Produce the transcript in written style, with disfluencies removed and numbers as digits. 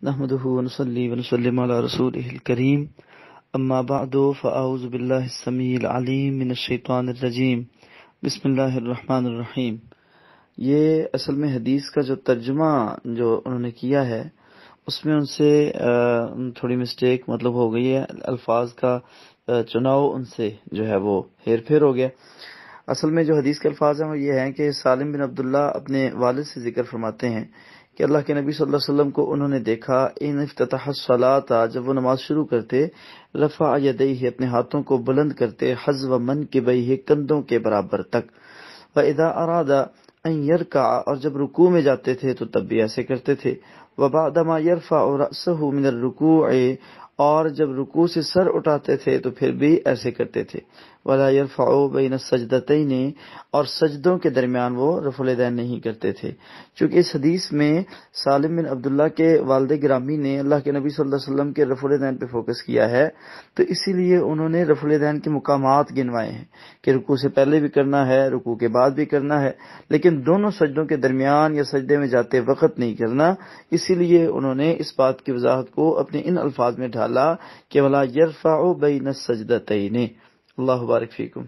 نحمده ونصلي ونسلم على رسوله الكريم اما بعد فاعوذ بالله السميع العليم من الشیطان الرجیم بسم اللہ الرحمن الرحیم۔ یہ اصل میں حدیث کا جو ترجمہ جو انہوں نے کیا ہے اس میں ان سے تھوڑی مسٹیک ہو گئی ہے، الفاظ کا چناؤ ان سے جو ہے وہ ہیر پھیر ہو گیا۔ اصل میں جو حدیث کے الفاظ ہیں وہ یہ ہیں کہ سالم بن عبداللہ اپنے والد سے ذکر فرماتے ہیں کہ اللہ کے نبی صلی اللہ علیہ وسلم کو انہوں نے دیکھا ان افتتح الصلاۃ، جب وہ نماز شروع کرتے، رفع یدیہ، اپنے ہاتھوں کو بلند کرتے، حذو منکبیہ، کندھوں کے برابر تک، واذا اراد ان یرکع، اور جب رکوع میں جاتے تھے تو تب بھی ایسے کرتے تھے، وبعدما یرفع رأسہ من الرکوع، اور جب رکوع سے سر اٹھاتے تھے تو پھر بھی ایسے کرتے تھے، ولا یرفع بین السجدتین، اور سجدوں کے درمیان وہ رفع الیدین نہیں کرتے تھے۔ چونکہ اس حدیث میں سالم بن عبداللہ کے والد گرامی نے اللہ کے نبی صلی اللہ علیہ وسلم کے رفع الیدین پہ فوکس کیا ہے، تو اسی لیے انہوں نے رفع الیدین کے مقامات گنوائے ہیں کہ رکوع سے پہلے بھی کرنا ہے، رکوع کے بعد بھی کرنا ہے، لیکن دونوں سجدوں کے درمیان یا سجدے میں جاتے وقت نہیں کرنا۔ اسی لیے انہوں نے اس بات کی وضاحت کو اپنے ان الفاظ میں ڈھالا کہ ولا یرفع بین السجدتین۔ اللہ بارک فیکم۔